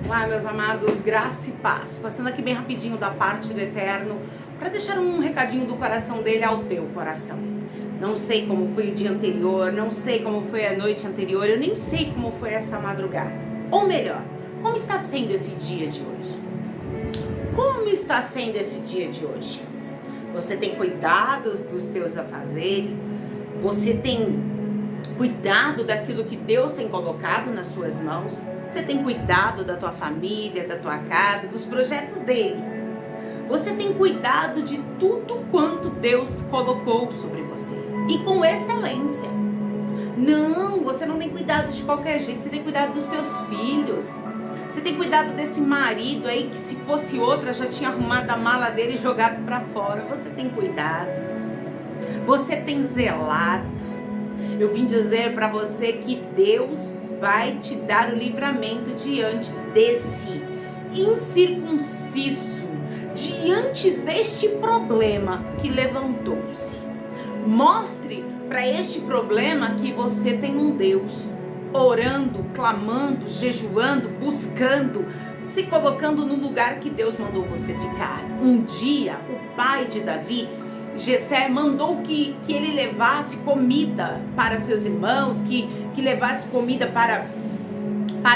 Olá, meus amados, graça e paz. Passando aqui bem rapidinho da parte do Eterno para deixar um recadinho do coração dele ao teu coração. Não sei como foi o dia anterior, não sei como foi a noite anterior, eu nem sei como foi essa madrugada. Ou melhor, como está sendo esse dia de hoje? Como está sendo esse dia de hoje? Você tem cuidado dos teus afazeres? Você tem cuidado daquilo que Deus tem colocado nas suas mãos? Você tem cuidado da tua família, da tua casa, dos projetos dele? Você tem cuidado de tudo quanto Deus colocou sobre você e com excelência? Não, você não tem cuidado de qualquer jeito. Você tem cuidado dos teus filhos. Você tem cuidado desse marido aí que, se fosse outra, já tinha arrumado a mala dele e jogado para fora. Você tem cuidado. Você tem zelado. Eu vim dizer para você que Deus vai te dar o livramento diante desse incircunciso, diante deste problema que levantou-se. Mostre para este problema que você tem um Deus, orando, clamando, jejuando, buscando, se colocando no lugar que Deus mandou você ficar. Um dia, o pai de Davi, Jessé, mandou que ele levasse comida para seus irmãos, que levasse comida para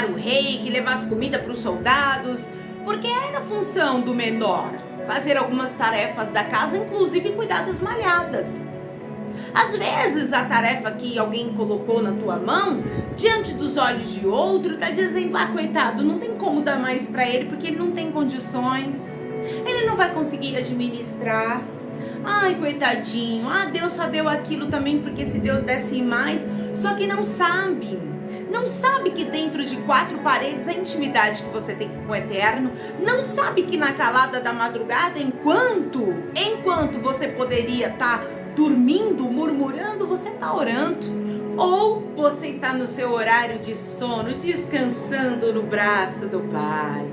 o rei, que levasse comida para os soldados, porque era a função do menor, fazer algumas tarefas da casa, inclusive cuidar das malhadas. Às vezes a tarefa que alguém colocou na tua mão, diante dos olhos de outro, tá dizendo, coitado, não tem como dar mais para ele, porque ele não tem condições, ele não vai conseguir administrar. Ai, coitadinho, Deus só deu aquilo também porque se Deus desse mais, só que não sabe que dentro de 4 paredes a intimidade que você tem com o Eterno, não sabe que na calada da madrugada, enquanto você poderia estar dormindo, murmurando, você está orando, ou você está no seu horário de sono, descansando no braço do Pai.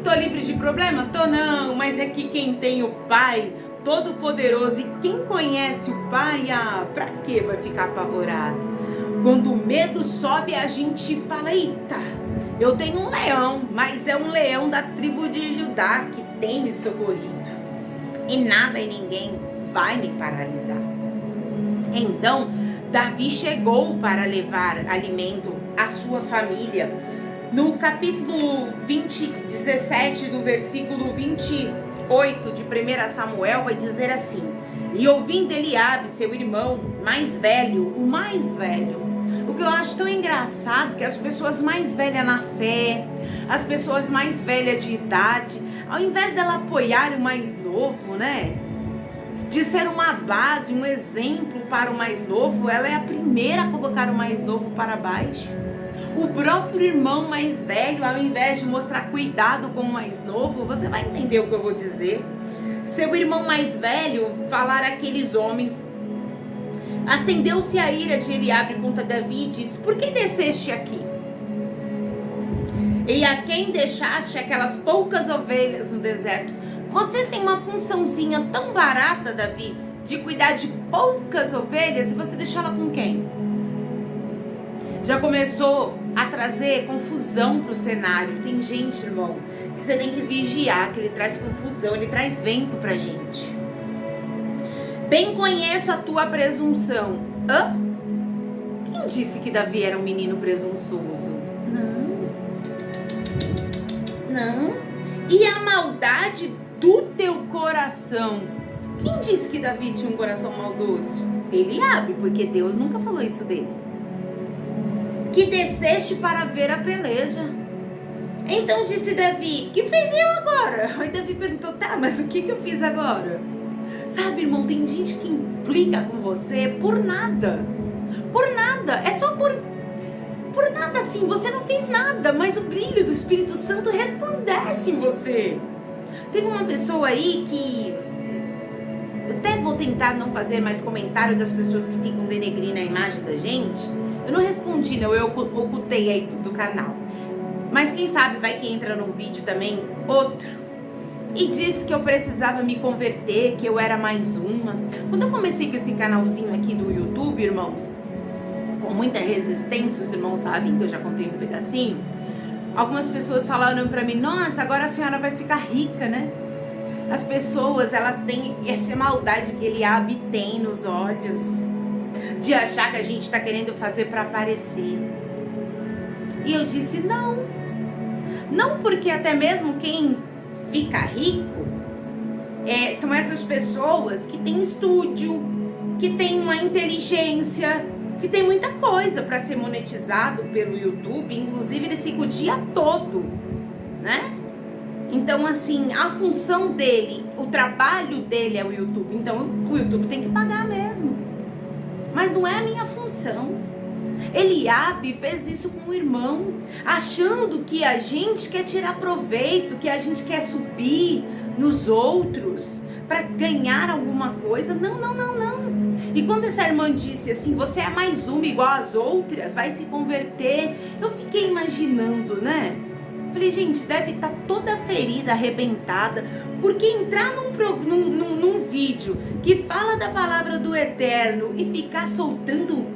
Tô livre de problema? Tô não, mas é que quem tem o Pai Todo-Poderoso e quem conhece o Pai, pra que vai ficar apavorado? Quando o medo sobe, a gente fala, eita, eu tenho um leão, mas é um leão da tribo de Judá que tem me socorrido. E nada e ninguém vai me paralisar. Então, Davi chegou para levar alimento à sua família. No capítulo 17, do versículo 28 de 1 Samuel, vai dizer assim: e ouvindo Eliabe, seu irmão mais velho, o mais velho. O que eu acho tão engraçado, que as pessoas mais velhas na fé, as pessoas mais velhas de idade, ao invés dela apoiar o mais novo, né? De ser uma base, um exemplo para o mais novo, ela é a primeira a colocar o mais novo para baixo. O próprio irmão mais velho, ao invés de mostrar cuidado com o mais novo, você vai entender o que eu vou dizer. Seu irmão mais velho falar àqueles homens: acendeu-se a ira de Eliabe contra Davi e disse: por que desceste aqui? E a quem deixaste aquelas poucas ovelhas no deserto? Você tem uma funçãozinha tão barata, Davi, de cuidar de poucas ovelhas, e você deixou ela com quem? Já começou a trazer confusão para o cenário. Tem gente, irmão, que você tem que vigiar, que ele traz confusão, ele traz vento pra gente. Bem conheço a tua presunção. Quem disse que Davi era um menino presunçoso? Não. E a maldade do teu coração? Quem disse que Davi tinha um coração maldoso? Eliabe, porque Deus nunca falou isso dele. Que desceste para ver a peleja. Então disse Davi: que fiz eu agora? Aí Davi perguntou: mas o que eu fiz agora? Sabe, irmão, tem gente que implica com você por nada. Por nada, é só por nada assim, você não fez nada, mas o brilho do Espírito Santo resplandece em você. Teve uma pessoa aí que... eu até vou tentar não fazer mais comentário das pessoas que ficam denegrindo a imagem da gente. Eu não respondi, não, eu ocultei aí do canal. Mas quem sabe vai que entra num vídeo também, outro. E disse que eu precisava me converter, que eu era mais uma. Quando eu comecei com esse canalzinho aqui do YouTube, irmãos, com muita resistência, os irmãos sabem que eu já contei um pedacinho. Algumas pessoas falaram pra mim, nossa, agora a senhora vai ficar rica, né? As pessoas, elas têm essa maldade que Eliabe tem nos olhos, de achar que a gente tá querendo fazer pra aparecer. E eu disse, não, porque até mesmo quem fica rico são essas pessoas que têm estúdio, que têm uma inteligência, que tem muita coisa para ser monetizado pelo YouTube. Inclusive eles ficam o dia todo, né? Então assim, a função dele, o trabalho dele é o YouTube. Então o YouTube tem que pagar mesmo. Mas não é a minha função. Eliabe fez isso com o irmão, achando que a gente quer tirar proveito, que a gente quer subir nos outros para ganhar alguma coisa. Não. E quando essa irmã disse assim, você é mais uma igual às outras, vai se converter, eu fiquei imaginando, né? Falei, gente, deve estar toda ferida, arrebentada, porque entrar num vídeo que fala da palavra do Eterno e ficar soltando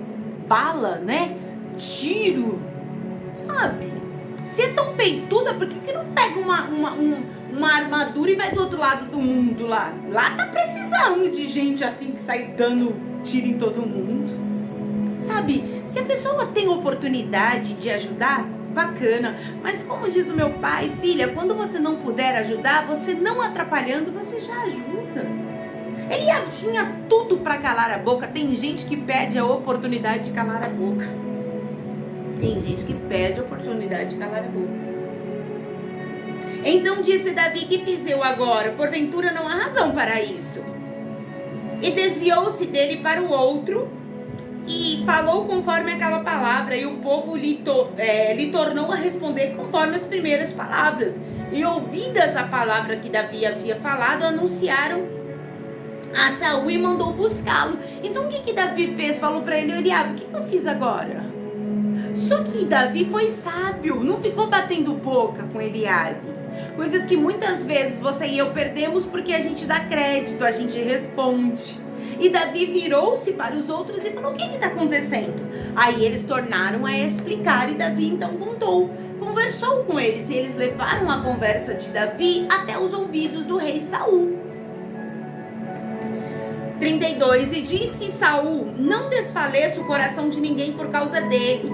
bala, né? Tiro, sabe? Se é tão peituda, por que não pega uma armadura e vai do outro lado do mundo lá? Lá tá precisando de gente assim que sai dando tiro em todo mundo. Sabe? Se a pessoa tem oportunidade de ajudar, bacana. Mas como diz o meu pai, filha, quando você não puder ajudar, você não atrapalhando, você já ajuda. Ele tinha tudo para calar a boca. Tem gente que perde a oportunidade de calar a boca. Tem gente que perde a oportunidade de calar a boca. Então disse Davi, que fiz eu agora? Porventura não há razão para isso. E desviou-se dele para o outro e falou conforme aquela palavra. E o povo lhe tornou a responder conforme as primeiras palavras. E ouvidas a palavra que Davi havia falado, anunciaram a Saul e mandou buscá-lo. Então o que Davi fez? Falou para ele, Eliabe, o que eu fiz agora? Só que Davi foi sábio, não ficou batendo boca com Eliabe. Coisas que muitas vezes você e eu perdemos porque a gente dá crédito, a gente responde. E Davi virou-se para os outros e falou, o que está acontecendo? Aí eles tornaram a explicar e Davi então conversou com eles. E eles levaram a conversa de Davi até os ouvidos do rei Saul. 32, e disse Saul, não desfaleça o coração de ninguém por causa dele.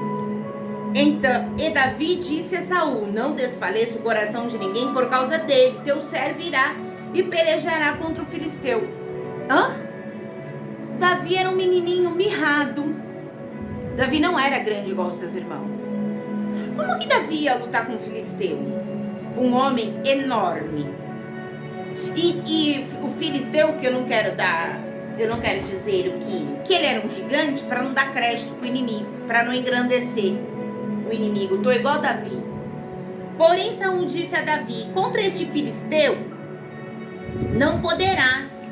Então, e Davi disse a Saul, não desfaleça o coração de ninguém por causa dele, teu servo irá e pelejará contra o filisteu. Davi era um menininho mirrado. Davi não era grande igual os seus irmãos. Como que Davi ia lutar com o filisteu? Um homem enorme. E o filisteu, que eu não quero dizer que ele era um gigante para não dar crédito pro inimigo, para não engrandecer o inimigo. Tô igual Davi. Porém Saul disse a Davi, contra este filisteu não poderás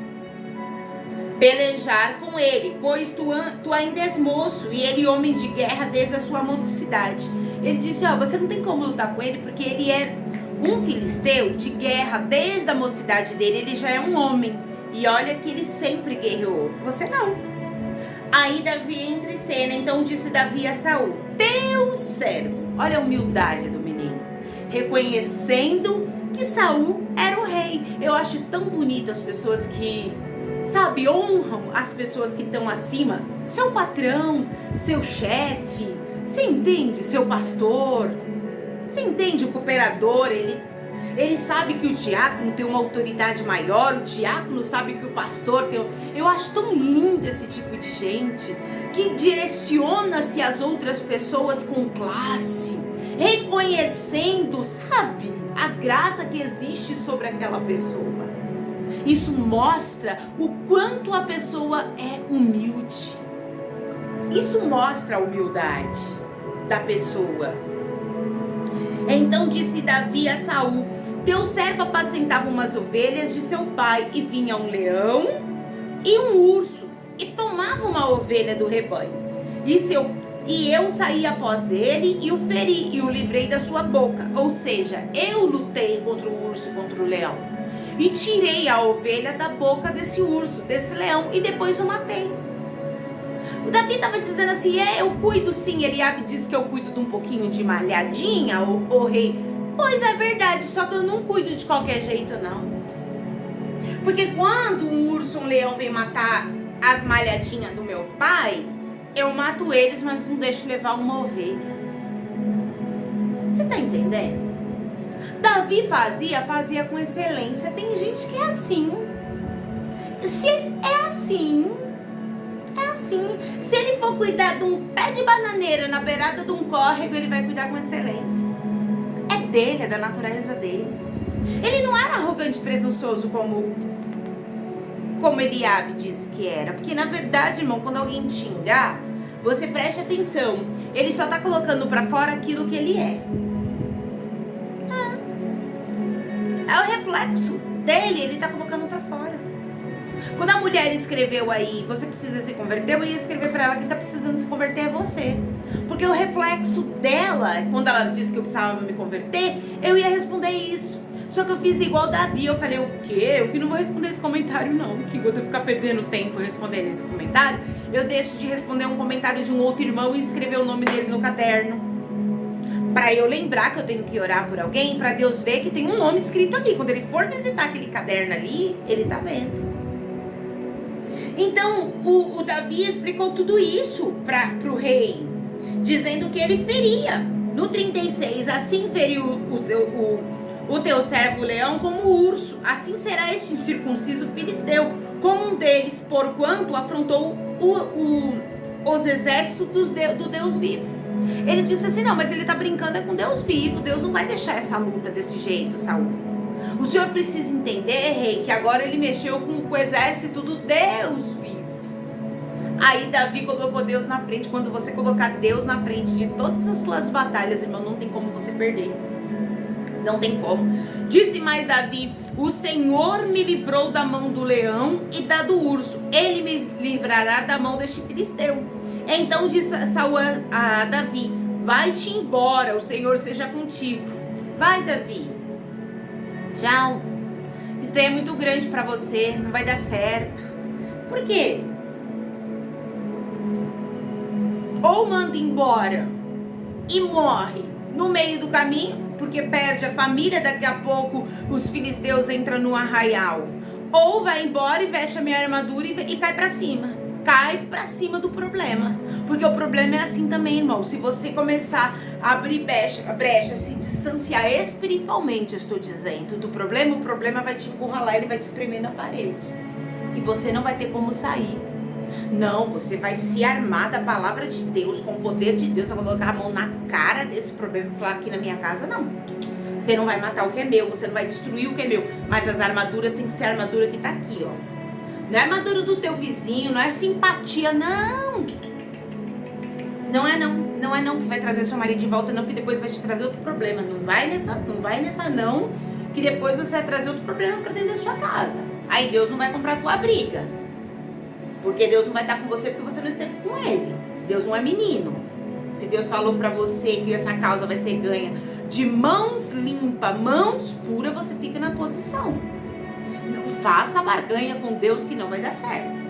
pelejar com ele, pois tu ainda és moço e ele homem de guerra desde a sua mocidade. Ele disse, você não tem como lutar com ele porque ele é um filisteu de guerra desde a mocidade dele, ele já é um homem. E olha que ele sempre guerreou. Você não. Aí Davi entra em cena. Então disse Davi a Saul, teu servo. Olha a humildade do menino. Reconhecendo que Saul era o rei. Eu acho tão bonito as pessoas que, sabe, honram as pessoas que estão acima. Seu patrão, seu chefe. Você entende? Seu pastor. Você entende? O cooperador, ele sabe que o diácono tem uma autoridade maior, o diácono sabe que o pastor tem... Eu acho tão lindo esse tipo de gente, que direciona-se às outras pessoas com classe, reconhecendo, sabe, a graça que existe sobre aquela pessoa. Isso mostra o quanto a pessoa é humilde. Isso mostra a humildade da pessoa. Então disse Davi a Saul, teu servo apacentava umas ovelhas de seu pai, e vinha um leão e um urso, e tomava uma ovelha do rebanho. E eu saí após ele, e o feri, e o livrei da sua boca. Ou seja, eu lutei contra o urso e contra o leão. E tirei a ovelha da boca desse urso, desse leão, e depois o matei. O Davi estava dizendo assim, eu cuido sim. Eliabe disse que eu cuido de um pouquinho de malhadinha, o rei. Pois é verdade, só que eu não cuido de qualquer jeito, não. Porque quando um urso ou um leão vem matar as malhadinhas do meu pai, eu mato eles, mas não deixo levar uma ovelha. Você tá entendendo? Davi fazia com excelência. Tem gente que é assim. Se é assim. Se ele for cuidar de um pé de bananeira na beirada de um córrego, ele vai cuidar com excelência. É dele, é da natureza dele. Ele não era arrogante e presunçoso como Eliabe disse que era. Porque na verdade, irmão, quando alguém te xingar, você preste atenção. Ele só tá colocando pra fora aquilo que ele é. É o reflexo dele, ele tá colocando pra fora. Quando a mulher escreveu aí, você precisa se converter, eu ia escrever pra ela que tá precisando se converter é você. Porque o reflexo dela, quando ela disse que eu precisava me converter, eu ia responder isso. Só que eu fiz igual Davi, eu falei, o quê? Eu que não vou responder esse comentário não. Que enquanto eu ficar perdendo tempo respondendo esse comentário, eu deixo de responder um comentário de um outro irmão e escrever o nome dele no caderno. Pra eu lembrar que eu tenho que orar por alguém, pra Deus ver que tem um nome escrito ali. Quando ele for visitar aquele caderno ali, ele tá vendo. Então, o Davi explicou tudo isso pro rei, dizendo que ele feria. No 36, assim feriu o teu servo leão como o urso. Assim será este incircunciso filisteu, como um deles, porquanto afrontou os exércitos do Deus vivo. Ele disse assim, não, mas ele tá brincando com Deus vivo. Deus não vai deixar essa luta desse jeito, Saul. O senhor precisa entender, rei, que agora ele mexeu com o exército do Deus vivo. Aí Davi colocou Deus na frente. Quando você colocar Deus na frente de todas as suas batalhas, irmão, não tem como você perder. Não tem como. Disse mais Davi, o Senhor me livrou da mão do leão e da do urso. Ele me livrará da mão deste filisteu. Então disse Saul a Davi, vai-te embora, o Senhor seja contigo. Vai, Davi. Tchau. Isso daí é muito grande pra você, não vai dar certo. Por quê? Ou manda embora e morre no meio do caminho, porque perde a família, daqui a pouco os filisteus entram no arraial. Ou vai embora e veste a minha armadura e cai pra cima. Cai pra cima do problema. Porque o problema é assim também, irmão. Se você começar a abrir brecha, se distanciar espiritualmente, eu estou dizendo, do problema, o problema vai te encurralar, ele vai te espremer na parede. E você não vai ter como sair. Não, você vai se armar da palavra de Deus, com o poder de Deus, vai colocar a mão na cara desse problema e falar, aqui na minha casa não. Você não vai matar o que é meu, você não vai destruir o que é meu. Mas as armaduras tem que ser a armadura que tá aqui, ó. Não é armadura do teu vizinho, não é simpatia, não. Não é não que vai trazer seu marido de volta, não, que depois vai te trazer outro problema. Não vai nessa não, que depois você vai trazer outro problema pra dentro da sua casa. Aí Deus não vai comprar tua briga. Porque Deus não vai estar com você porque você não esteve com ele. Deus não é menino. Se Deus falou pra você que essa causa vai ser ganha de mãos limpas, mãos puras, você fica na posição. Não faça barganha com Deus que não vai dar certo.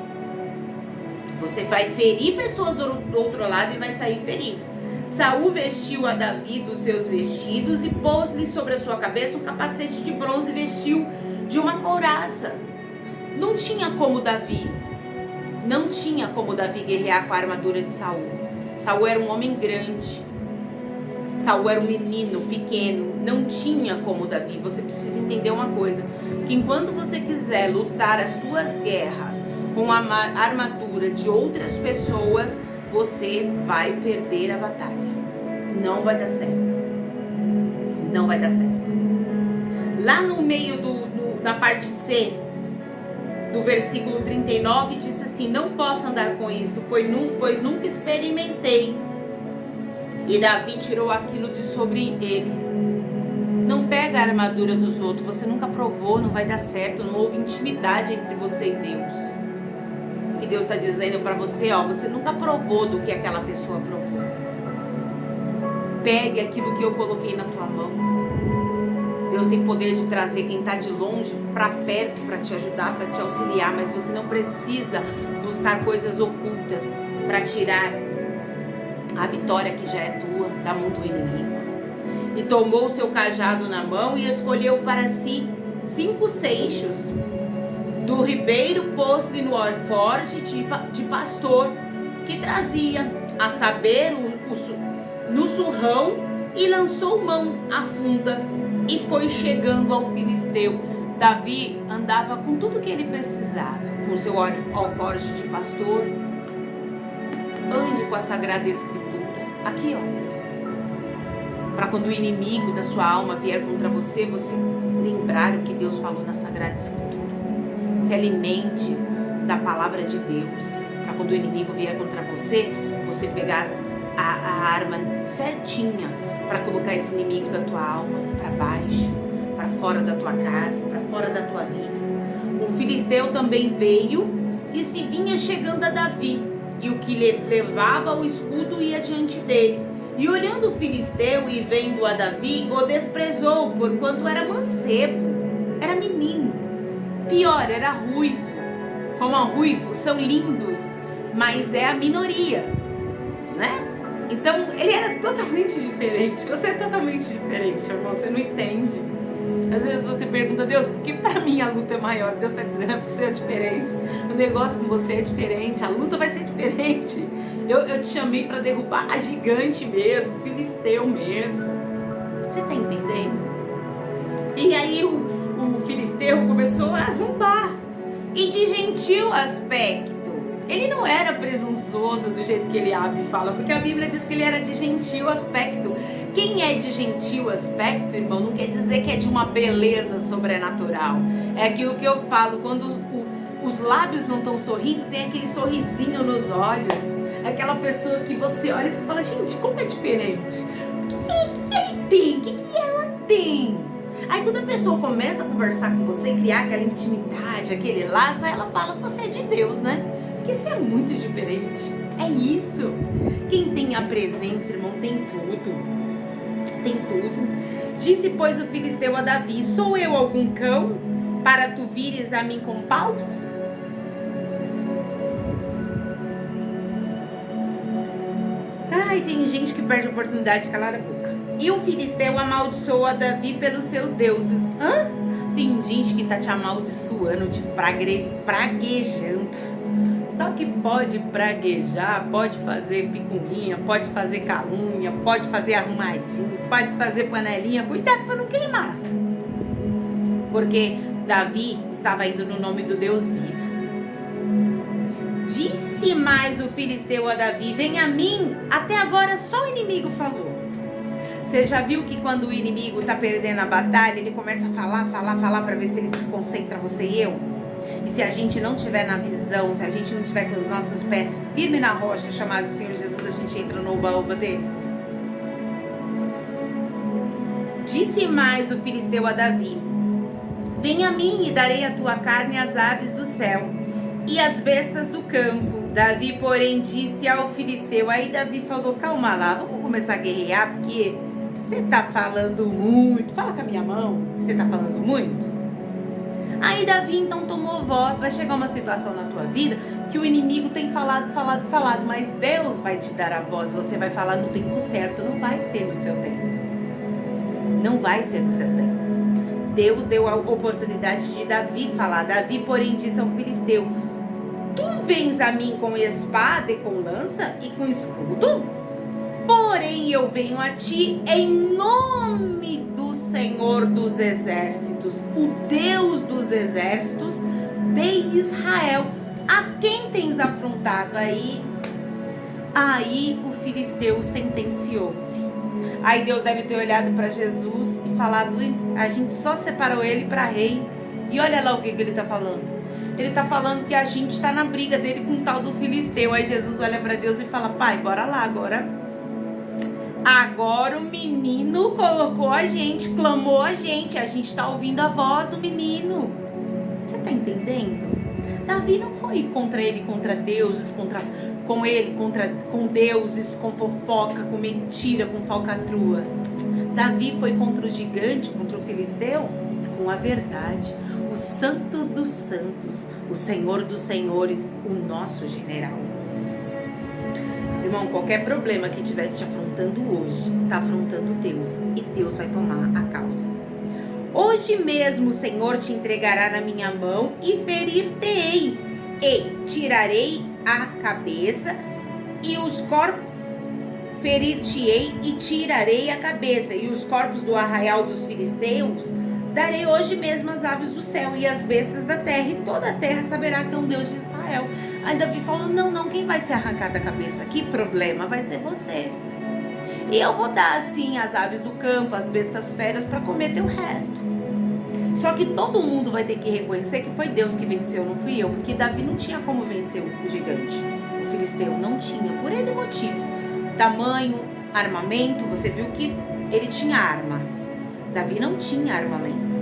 Você vai ferir pessoas do outro lado e vai sair ferido. Saul vestiu a Davi dos seus vestidos e pôs-lhe sobre a sua cabeça um capacete de bronze e vestiu de uma couraça. Não tinha como Davi guerrear com a armadura de Saul. Saul era um homem grande. Saul era um menino pequeno. Não tinha como Davi. Você precisa entender uma coisa, que enquanto você quiser lutar as tuas guerras com a armadura de outras pessoas, você vai perder a batalha. Não vai dar certo. Não vai dar certo. Lá no meio da parte C do versículo 39 diz assim, não posso andar com isto, pois nunca experimentei. E Davi tirou aquilo de sobre ele. Não pega a armadura dos outros, você nunca provou, não vai dar certo, não houve intimidade entre você e Deus. O que Deus está dizendo para você, ó, você nunca provou do que aquela pessoa provou. Pegue aquilo que eu coloquei na tua mão. Deus tem poder de trazer quem está de longe para perto, para te ajudar, para te auxiliar, mas você não precisa buscar coisas ocultas. para tirar a vitória que já é tua da mão do inimigo. E tomou seu cajado na mão e escolheu para si 5 seixos. Do ribeiro pôs-lhe no alforje de pastor, que trazia, a saber, no surrão, e lançou mão à funda, e foi chegando ao filisteu. Davi andava com tudo que ele precisava, com seu alforje de pastor. Ande com a Sagrada Escritura, aqui ó, para quando o inimigo da sua alma vier contra você, você lembrar o que Deus falou na Sagrada Escritura. Se alimente da palavra de Deus, para quando o inimigo vier contra você, você pegar a arma certinha para colocar esse inimigo da tua alma para baixo, para fora da tua casa, para fora da tua vida. O filisteu também veio e se vinha chegando a Davi, e o que levava o escudo ia diante dele. E olhando o filisteu e vendo a Davi, o desprezou, porquanto era mancebo, era menino. Pior, era ruivo. Como a ruivo, são lindos, mas é a minoria, né? Então, ele era totalmente diferente. Você é totalmente diferente, irmão, você não entende. Às vezes você pergunta, Deus, por que pra mim a luta é maior? Deus está dizendo, que você é diferente. O negócio com você é diferente, a luta vai ser diferente. Eu te chamei para derrubar a gigante mesmo, filisteu mesmo. Você tá entendendo? E aí o filisteu começou a zombar. E de gentil aspecto. Ele não era presunçoso do jeito que Eliabe fala, porque a Bíblia diz que ele era de gentil aspecto. Quem é de gentil aspecto, irmão, não quer dizer que é de uma beleza sobrenatural. É aquilo que eu falo, quando os lábios não estão sorrindo, tem aquele sorrisinho nos olhos. Aquela pessoa que você olha e você fala, gente, como é diferente? O que ele tem? O que ela tem? Aí quando a pessoa começa a conversar com você, criar aquela intimidade, aquele laço, aí ela fala que você é de Deus, né? Porque você é muito diferente. É isso. Quem tem a presença, irmão, tem tudo. Tem tudo. Disse, pois, o filisteu a Davi, sou eu algum cão para tu vires a mim com paus? Ai, tem gente que perde a oportunidade de calar a boca. E o filisteu amaldiçoou a Davi pelos seus deuses. Hã? Tem gente que tá te amaldiçoando, te praguejando. Só que pode praguejar, pode fazer picuinha, pode fazer calúnia, pode fazer arrumadinho, pode fazer panelinha. Cuidado para não queimar. Porque Davi estava indo no nome do Deus vivo. Disse mais o filisteu a Davi, vem a mim, até agora só o inimigo falou. Você já viu que quando o inimigo está perdendo a batalha, ele começa a falar para ver se ele desconcentra você e eu? E se a gente não tiver na visão, se a gente não tiver com os nossos pés firmes na rocha, chamado Senhor Jesus, a gente entra no oba-oba dele? Disse mais o filisteu a Davi, vem a mim e darei a tua carne às aves do céu e às bestas do campo. Davi, porém, disse ao filisteu, aí Davi falou, calma lá, vamos começar a guerrear, porque você tá falando muito, fala com a minha mão, você tá falando muito. Aí Davi então tomou voz, vai chegar uma situação na tua vida que o inimigo tem falado, mas Deus vai te dar a voz, você vai falar no tempo certo, não vai ser no seu tempo. Não vai ser no seu tempo. Deus deu a oportunidade de Davi falar. Davi, porém, disse ao filisteu, tu vens a mim com espada e com lança e com escudo? Porém, eu venho a ti em nome do Senhor dos Exércitos, o Deus dos Exércitos de Israel, a quem tens afrontado. Aí o filisteu sentenciou-se. Aí Deus deve ter olhado para Jesus e falado, a gente só separou ele para rei. E olha lá o que ele está falando. Ele está falando que a gente está na briga dele com o tal do filisteu. Aí Jesus olha para Deus e fala, pai, bora lá Agora o menino colocou a gente, clamou a gente está ouvindo a voz do menino. Você está entendendo? Davi não foi contra ele, contra deuses, com deuses, com fofoca, com mentira, com falcatrua. Davi foi contra o gigante, contra o filisteu, com a verdade. O santo dos santos, o Senhor dos senhores, o nosso general. Irmão, qualquer problema que estivesse te afrontando hoje, está afrontando Deus. E Deus vai tomar a causa. Hoje mesmo o Senhor te entregará na minha mão e ferir-te-ei. E tirarei a cabeça e os corpos. Ferir-te-ei e tirarei a cabeça. E os corpos do arraial dos filisteus darei hoje mesmo às aves do céu e às bestas da terra. E toda a terra saberá que é um Deus de Israel. Aí Davi falou, não, quem vai ser arrancado da cabeça? Que problema? Vai ser você. E eu vou dar assim as aves do campo, as bestas feras para comer teu resto. Só que todo mundo vai ter que reconhecer que foi Deus que venceu, não fui eu. Porque Davi não tinha como vencer o gigante. O filisteu não tinha, por N motivos. Tamanho, armamento, você viu que ele tinha arma. Davi não tinha armamento.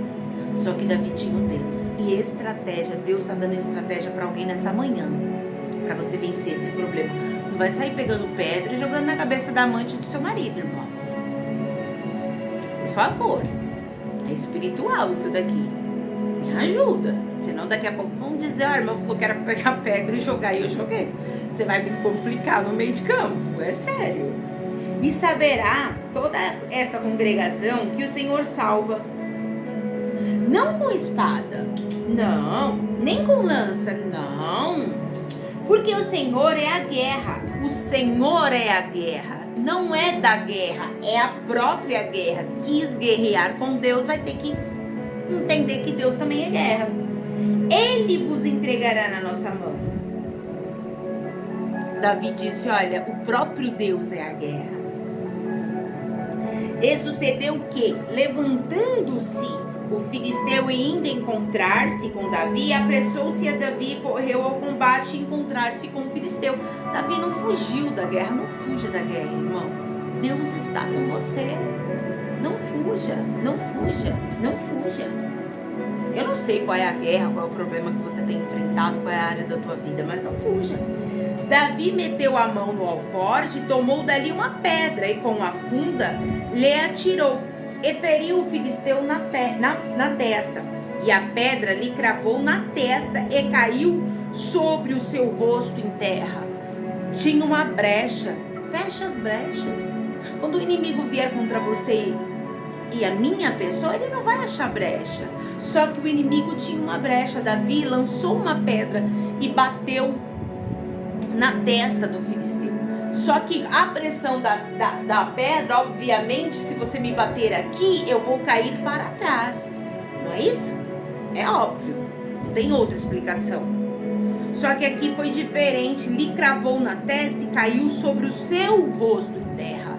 Só que Davi tinha um Deus. E estratégia, Deus está dando estratégia para alguém nessa manhã. Para você vencer esse problema. Não vai sair pegando pedra e jogando na cabeça da amante do seu marido, irmão. Por favor. É espiritual isso daqui. Me ajuda. Senão daqui a pouco vão dizer, a irmã falou que era pegar pedra e jogar. E eu joguei. Você vai me complicar no meio de campo. É sério. E saberá toda esta congregação que o Senhor salva. Não com espada. Não. Nem com lança. Não. Porque o Senhor é a guerra. O Senhor é a guerra. Não é da guerra. É a própria guerra. Quis guerrear com Deus, vai ter que entender que Deus também é guerra. Ele vos entregará na nossa mão. Davi disse, olha, o próprio Deus é a guerra. E sucedeu que, levantando-se o filisteu e indo encontrar-se com Davi, apressou-se a Davi e correu ao combate e encontrar-se com o filisteu. Davi não fugiu da guerra, não fuja da guerra, irmão. Deus está com você. Não fuja, não fuja, não fuja. Eu não sei qual é a guerra, qual é o problema que você tem enfrentado, qual é a área da tua vida, mas não fuja. Davi meteu a mão no alforje, tomou dali uma pedra e com a funda lhe atirou. E feriu o filisteu na testa. E a pedra lhe cravou na testa e caiu sobre o seu rosto em terra. Tinha uma brecha. Fecha as brechas. Quando o inimigo vier contra você e a minha pessoa, ele não vai achar brecha. Só que o inimigo tinha uma brecha. Davi lançou uma pedra e bateu na testa do filisteu. Só que a pressão da pedra, obviamente, se você me bater aqui, eu vou cair para trás. Não é isso? É óbvio. Não tem outra explicação. Só que aqui foi diferente. Lhe cravou na testa e caiu sobre o seu rosto em terra.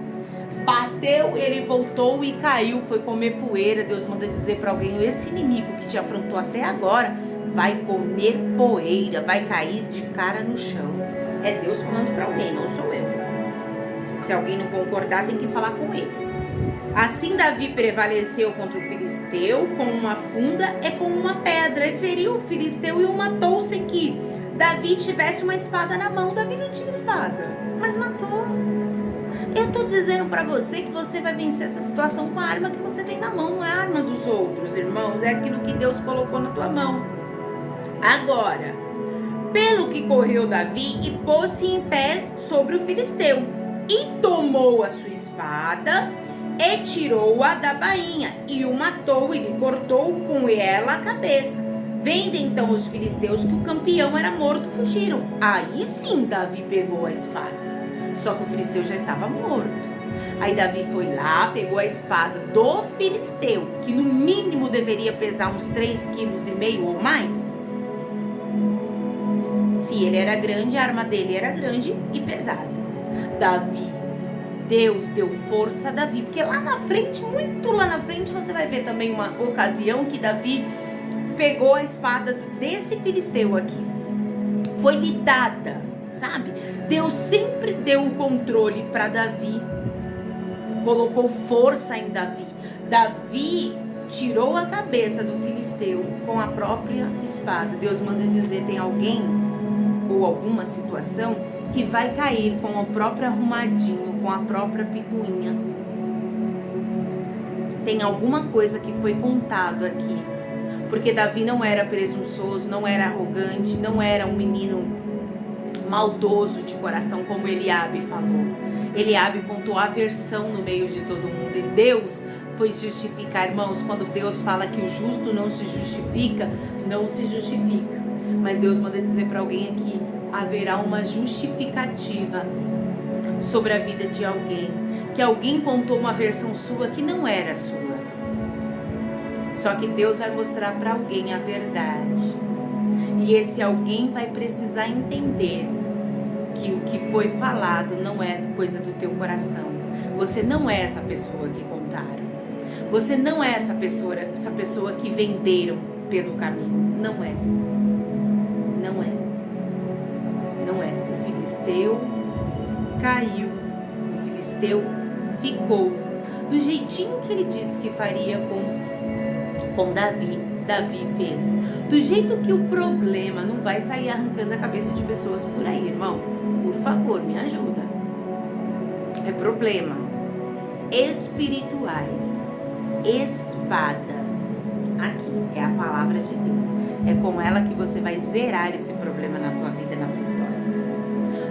Bateu, ele voltou e caiu. Foi comer poeira. Deus manda dizer para alguém, esse inimigo que te afrontou até agora vai comer poeira, vai cair de cara no chão. É Deus falando para alguém, não sou eu. Se alguém não concordar, tem que falar com ele. Assim Davi prevaleceu contra o filisteu com uma funda e com uma pedra, e feriu o filisteu e o matou sem que Davi tivesse uma espada na mão. Davi não tinha espada, mas matou. Eu tô dizendo para você que você vai vencer essa situação com a arma que você tem na mão, não é a arma dos outros, irmãos, é aquilo que Deus colocou na tua mão. Agora, pelo que correu Davi e pôs-se em pé sobre o filisteu, e tomou a sua espada e tirou-a da bainha, e o matou e lhe cortou com ela a cabeça. Vendo então os filisteus que o campeão era morto, fugiram. Aí sim Davi pegou a espada. Só que o filisteu já estava morto. Aí Davi foi lá, pegou a espada do filisteu, que no mínimo deveria pesar uns 3,5 kg ou mais. Se ele era grande, a arma dele era grande e pesada. Davi, Deus deu força a Davi, porque lá na frente, muito lá na frente, você vai ver também uma ocasião que Davi pegou a espada desse filisteu aqui. Foi lhe dada, sabe? Deus sempre deu o controle para Davi, colocou força em Davi. Davi tirou a cabeça do filisteu com a própria espada. Deus manda dizer, tem alguém ou alguma situação que vai cair com o próprio arrumadinho, com a própria picuinha. Tem alguma coisa que foi contado aqui. Porque Davi não era presunçoso, não era arrogante, não era um menino maldoso de coração, como Eliabe falou. Eliabe contou aversão no meio de todo mundo, e Deus foi justificar. Irmãos, quando Deus fala que o justo não se justifica, não se justifica. Mas Deus manda dizer para alguém aqui: haverá uma justificativa sobre a vida de alguém, que alguém contou uma versão sua que não era sua. Só que Deus vai mostrar para alguém a verdade. E esse alguém vai precisar entender que o que foi falado não é coisa do teu coração. Você não é essa pessoa que contaram. Você não é essa pessoa que venderam pelo caminho. Não é. Não é. Não é. O filisteu caiu. O filisteu ficou do jeitinho que ele disse que faria com Davi. Davi fez. Do jeito que o problema não vai sair arrancando a cabeça de pessoas por aí, irmão. Por favor, me ajuda. É problema espirituais. Espada. Aqui é a palavra de Deus. É com ela que você vai zerar esse problema na tua vida, na tua história.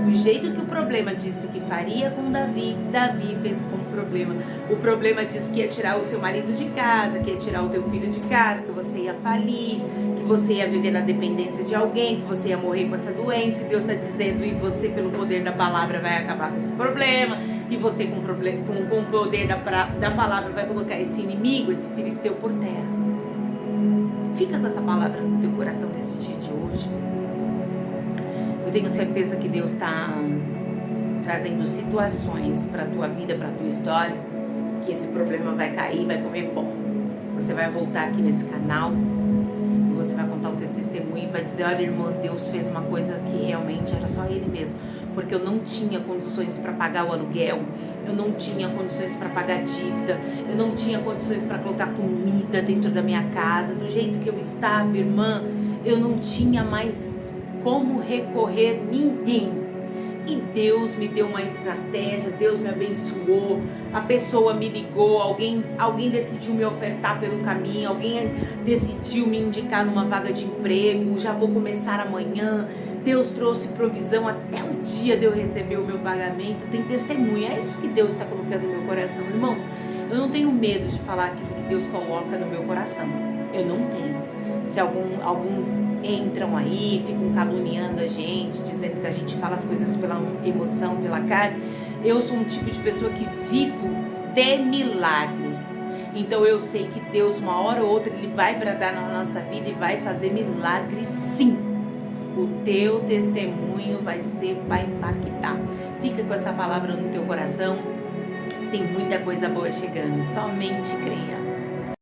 Do jeito que o problema disse que faria com Davi, Davi fez com o problema. O problema disse que ia tirar o seu marido de casa, que ia tirar o teu filho de casa, que você ia falir, que você ia viver na dependência de alguém, que você ia morrer com essa doença. E Deus está dizendo, e você pelo poder da palavra vai acabar com esse problema. E você com o poder da palavra vai colocar esse inimigo, esse filisteu por terra. Fica com essa palavra no teu coração nesse dia de hoje. Eu tenho certeza que Deus está trazendo situações para a tua vida, para a tua história, que esse problema vai cair, vai comer pó. Você vai voltar aqui nesse canal e você vai contar o teu testemunho e vai dizer: olha, irmã, Deus fez uma coisa que realmente era só Ele mesmo, porque eu não tinha condições para pagar o aluguel, eu não tinha condições para pagar dívida, eu não tinha condições para colocar comida dentro da minha casa, do jeito que eu estava, irmã, eu não tinha mais como recorrer ninguém. E Deus me deu uma estratégia, Deus me abençoou, a pessoa me ligou, alguém decidiu me ofertar pelo caminho, alguém decidiu me indicar numa vaga de emprego, já vou começar amanhã. Deus trouxe provisão até o dia de eu receber o meu pagamento. Tem testemunha, é isso que Deus está colocando no meu coração. Irmãos, eu não tenho medo de falar aquilo que Deus coloca no meu coração, eu não tenho. Se alguns entram aí, ficam caluniando a gente, dizendo que a gente fala as coisas pela emoção, pela carne, eu sou um tipo de pessoa que vivo de milagres. Então eu sei que Deus, uma hora ou outra, Ele vai bradar na nossa vida e vai fazer milagres, sim. O teu testemunho vai impactar. Fica com essa palavra no teu coração. Tem muita coisa boa chegando, somente creia.